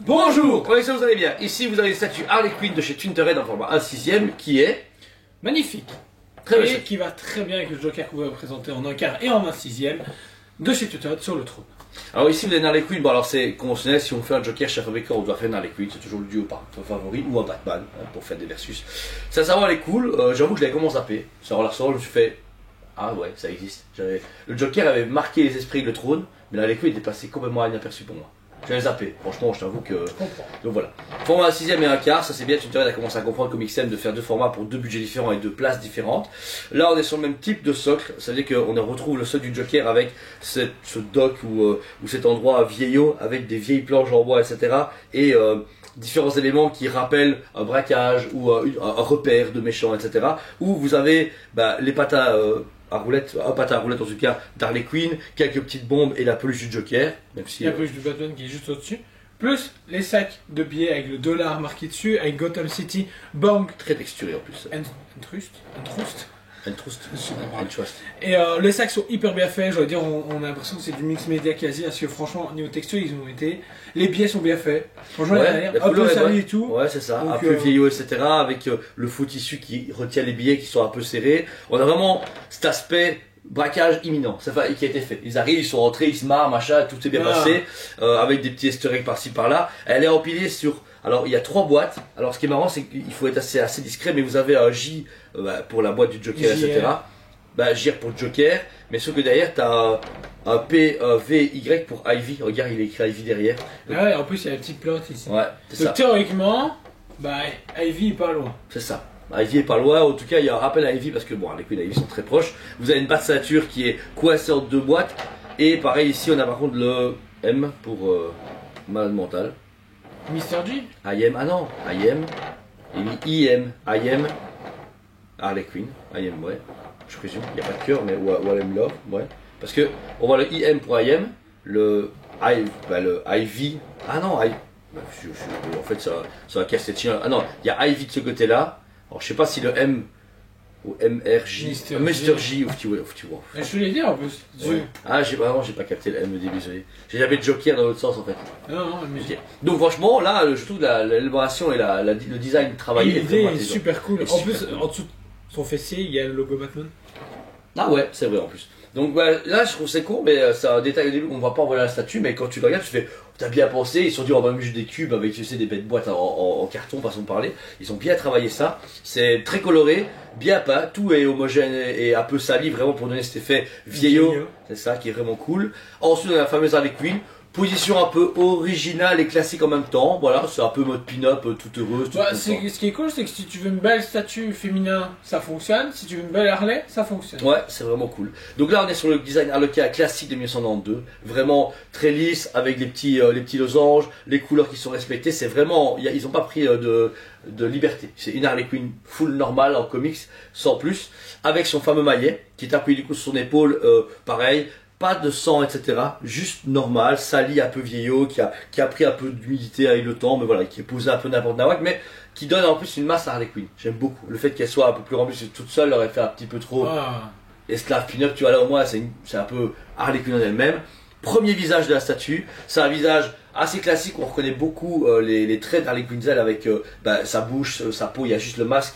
Bonjour, on espère que vous allez bien. Ici vous avez une statue Harley Quinn de chez Tintoret en format 1/6 qui est magnifique. très Et bien. qui va très bien avec le Joker que vous avez présenté en 1/4 et en 1/6 de chez Tintoret sur le trône. Alors ici vous avez une Harley Quinn, bon alors c'est conventionnel, si on fait un Joker chez Rebecca on doit faire une Harley Quinn, c'est toujours le duo par favori, ou un Batman hein, pour faire des versus. Ça savoir elle est cool, j'avoue que je l'avais commencé à zapper, ça en la ressort, je me suis fait ah ouais ça existe. Le Joker avait marqué les esprits de le trône, mais la Harley Quinn était passée complètement inaperçue pour moi. J'avais zappé, franchement je t'avoue que... Je comprends. Donc voilà. Format 6ème et 1/4, ça c'est bien, Tintoret a commencé à comprendre comme XM de faire deux formats pour deux budgets différents et deux places différentes. Là on est sur le même type de socle, ça veut dire qu'on retrouve le socle du Joker avec ce dock ou cet endroit vieillot avec des vieilles planches en bois, etc. Et différents éléments qui rappellent un braquage ou un repère de méchants, etc. Où vous avez les patins à roulettes, un patin à roulettes en tout cas d'Harley Quinn, quelques petites bombes et la peluche du Joker, même si... La peluche du Batman qui est juste au-dessus. Plus les sacs de billets avec le dollar marqué dessus, avec Gotham City, Bank, très texturé en plus. Trust. Et les sacs sont hyper bien faits, je veux dire, on a l'impression que c'est du mix média quasi, parce que franchement, niveau texture, ils ont été... Les billets sont bien faits, franchement, Ouais, il y a un peu sali et tout. Ouais, c'est ça, donc, un peu vieillot, etc. Avec le faux tissu qui retient les billets qui sont un peu serrés. On a vraiment cet aspect braquage imminent, ça fait, qui a été fait. Ils arrivent, ils sont rentrés, ils se marrent, machin, tout est bien passé, avec des petits easter eggs par-ci par-là. Elle est empilée sur... Alors il y a 3 boîtes, alors ce qui est marrant c'est qu'il faut être assez discret, mais vous avez un J pour la boîte du Joker, etc. JR pour le Joker, mais sauf que derrière tu as un P, un V, Y pour Ivy, regarde il est écrit Ivy derrière. Donc, ouais, en plus il y a la petite plante ici. Ouais, c'est ça. Donc théoriquement, Ivy est pas loin. C'est ça. Ivy est pas loin, en tout cas il y a un rappel à Ivy parce que bon, les Queen et Ivy sont très proches. Vous avez une batte ceinture qui est coincée entre 2 boîtes, et pareil ici on a par contre le M pour malade mental. Mr. G? I am, il dit IM, Harley Quinn, IM, ouais, je présume, il n'y a pas de cœur, mais ou I am love, ouais, parce que on voit le IM pour IM, le Ivy, ah non, en fait ça va casser le chien, ah non, il y a Ivy de ce côté-là, alors je sais pas si le M ou MRJ, Mr. J, ou tu vois. Je te l'ai dit en plus. Ouais. Ah, j'ai pas capté le M au début, désolé. J'ai jamais de Joker dans l'autre sens en fait. Non, mais okay. Donc franchement, là, je trouve l'élaboration et le design travaillé. L'idée est super cool. En plus, en dessous de son fessier, il y a le logo Batman. Ah ouais, c'est vrai en plus. Donc là, je trouve c'est con, mais c'est un détail au début qu'on ne voit pas en voyant la statue, mais quand tu le regardes, tu fais, t'as bien pensé, ils se sont dit on va mettre des cubes avec des bêtes boîtes en carton, façon de parler. Ils ont bien travaillé ça. C'est très coloré, bien peint, tout est homogène et un peu sali, vraiment pour donner cet effet vieillot. C'est ça qui est vraiment cool. Ensuite, on a la fameuse Harley Quinn. Position un peu originale et classique en même temps, voilà, c'est un peu mode pin-up, toute heureuse. Ce qui est cool, c'est que si tu veux une belle statue féminin, ça fonctionne. Si tu veux une belle Harley, ça fonctionne. Ouais, c'est vraiment cool. Donc là, on est sur le design Harlequin classique de 1992, vraiment très lisse, avec les petits losanges, les couleurs qui sont respectées. C'est vraiment, ils n'ont pas pris de liberté. C'est une Harley Quinn full normale en comics, sans plus, avec son fameux maillet qui est appuyé du coup sur son épaule, pareil. Pas de sang, etc. Juste normal, sali, un peu vieillot, qui a pris un peu d'humidité avec le temps, mais voilà, qui est posé un peu n'importe nawak, mais qui donne en plus une masse à Harley Quinn. J'aime beaucoup. Le fait qu'elle soit un peu plus remplie, toute seule, aurait fait un petit peu trop esclave pin-up, tu vois, là au moins, c'est un peu Harley Quinn en elle-même. Premier visage de la statue, c'est un visage assez classique, on reconnaît beaucoup les traits d'Harley Quinn avec sa bouche, sa peau, il y a juste le masque.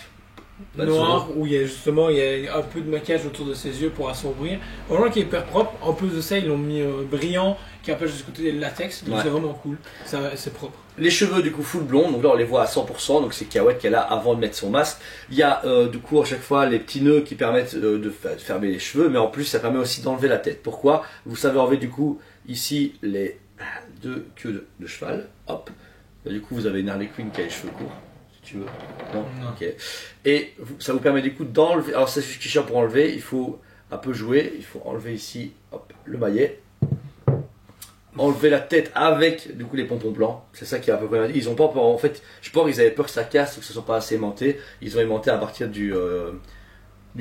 Noir, où il y a un peu de maquillage autour de ses yeux pour assombrir. Vraiment qui est hyper propre. En plus de ça, ils l'ont mis brillant, qui appelle juste côté de latex, donc c'est vraiment cool. C'est propre. Les cheveux du coup full blond, donc là on les voit à 100%, donc c'est Kawet qu'elle a avant de mettre son masque. Il y a du coup à chaque fois les petits nœuds qui permettent de fermer les cheveux, mais en plus ça permet aussi d'enlever la tête. Pourquoi? Vous savez enlever du coup ici les 2 queues de cheval, hop. Et du coup vous avez une Harley Quinn qui a les cheveux courts. Tu veux? Non. Ok. Et ça vous permet du coup d'enlever. Alors c'est juste qui chiant pour enlever. Il faut un peu jouer. Il faut enlever ici, hop, le maillet. Enlever la tête avec du coup les pompons blancs. C'est ça qui est un peu problématique. Ils ont pas en fait. Je pense qu'ils avaient peur que ça casse ou que ce soit pas assez aimanté. Ils ont aimanté à partir du.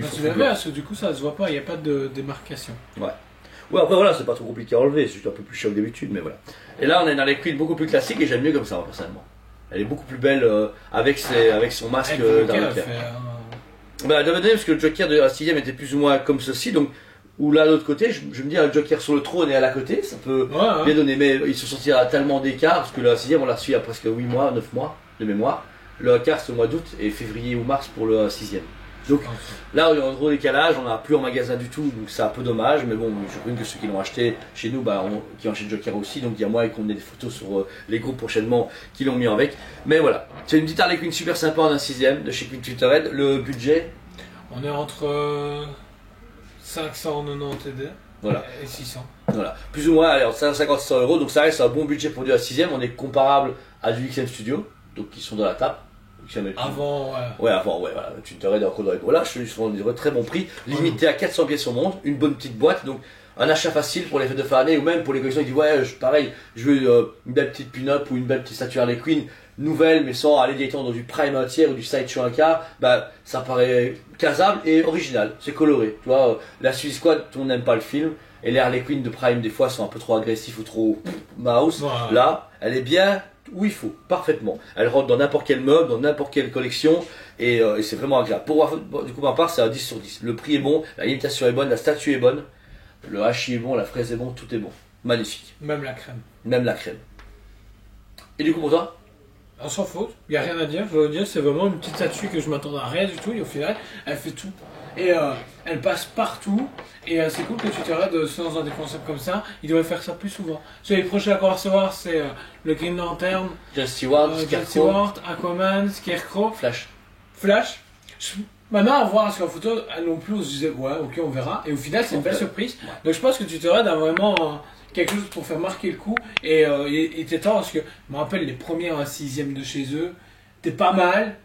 C'est bien parce que du coup ça se voit pas. Il n'y a pas de démarcation. Ouais. Ouais, après voilà, c'est pas trop compliqué à enlever. C'est juste un peu plus chiant que d'habitude, mais voilà. Et là on est dans les Quinn beaucoup plus classique et j'aime mieux comme ça personnellement. Elle est beaucoup plus belle avec son masque d'Harley Quinn. Parce que le Joker de la 6ème était plus ou moins comme ceci, donc Ou là, de l'autre côté, je me dis, un Joker sur le trône et à la côté, ça peut bien donner. Mais ils sont sortis à tellement d'écart, parce que le 6ème, on l'a reçu à presque 8 mois, 9 mois de mémoire. Le quart, c'est au mois d'août, et février ou mars pour le 6ème. Donc là, il y a un gros décalage, on n'a plus en magasin du tout, donc c'est un peu dommage. Mais bon, je crois que ceux qui l'ont acheté chez nous, qui ont acheté Joker aussi, donc il y a moi et qu'on ait des photos sur les groupes prochainement qui l'ont mis avec. Mais voilà, c'est une petite Harley Quinn super sympa en un 6ème de chez Queen Twitterhead. Le budget, on est entre 592 voilà. Et 600. Voilà, plus ou moins, allez, 50-100 €, donc ça reste un bon budget pour du 6ème. On est comparable à du XM Studio, donc qui sont dans la table. Avant, avant, voilà. Tu te raides encore dans les voilà, je suis des très bon prix, limité à 400 pièces au monde, une bonne petite boîte, donc un achat facile pour les fêtes de fin d'année ou même pour les collections qui disent ouais, pareil, je veux une belle petite pin-up ou une belle petite statue Harley Quinn nouvelle, mais sans aller directement dans du prime 1 tiers ou du sideshow 1 quart, ça paraît casable et original, c'est coloré. Tu vois, la Suicide Squad, tout le monde n'aime pas le film, et les Harley Quinn de prime des fois sont un peu trop agressifs ou trop mouse. Là, elle est bien où il faut, parfaitement. Elle rentre dans n'importe quel meuble, dans n'importe quelle collection, et c'est vraiment agréable. Du coup, ma part, c'est un 10 sur 10. Le prix est bon, la limitation est bonne, la statue est bonne, le hachis est bon, la fraise est bon, tout est bon. Magnifique. Même la crème. Même la crème. Et du coup, pour toi? On s'en fout, il n'y a rien à dire. Je veux dire, c'est vraiment une petite statue que je m'attendais à rien du tout, et au final, elle fait tout. Et elle passe partout. Et c'est cool que tu t'arrêtes de se lancer dans des concepts comme ça. Il devrait faire ça plus souvent. Sur les prochains qu'on va recevoir, c'est le Green Lantern, John Stewart, Aquaman, Scarecrow, Flash. Maintenant, à voir, parce qu'en photo, non plus, on se disait, ouais, ok, on verra. Et au final, c'est une belle surprise. Ouais. Donc je pense que tu t'arrêtes à vraiment quelque chose pour faire marquer le coup. Et il était temps, parce que je me rappelle les premiers en 6ème de chez eux, c'était pas mal.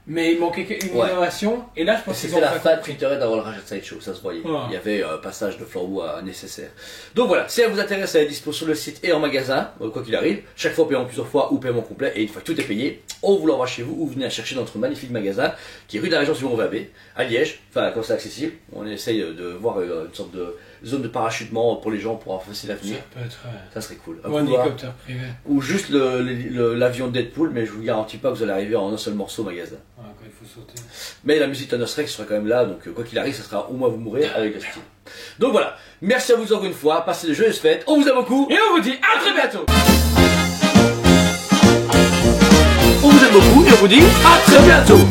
Mais il manquait une innovation, et là je pense que c'était la fin de Twitterhead d'avoir le Rage Sideshow, ça se voyait. Il y avait un passage de flambeau nécessaire. Donc voilà, si elle vous intéresse, elle est dispo sur le site et en magasin, quoi qu'il arrive. Chaque fois paiement plusieurs fois ou paiement complet, et une fois que tout est payé, on vous l'envoie chez vous ou vous venez la chercher dans notre magnifique magasin qui est rue de la Région sur Vabé, à Liège. Enfin, quand c'est accessible, on essaye de voir une sorte de zone de parachutement pour les gens pour avoir facile à venir. Ça peut être. Ça serait cool. Ou un hélicoptère privé. Ou juste l'avion de Deadpool, mais je vous garantis pas que vous allez arriver en un seul morceau au magasin. Ouais, quand il faut sauter. Mais la musique Thanos Rex sera quand même là, donc quoi qu'il arrive, ça sera au moins vous mourrez avec le style. Donc voilà, merci à vous encore une fois, passez de joyeuses fêtes, on vous aime beaucoup, et on vous dit à très bientôt. On vous aime beaucoup, et on vous dit à très bientôt.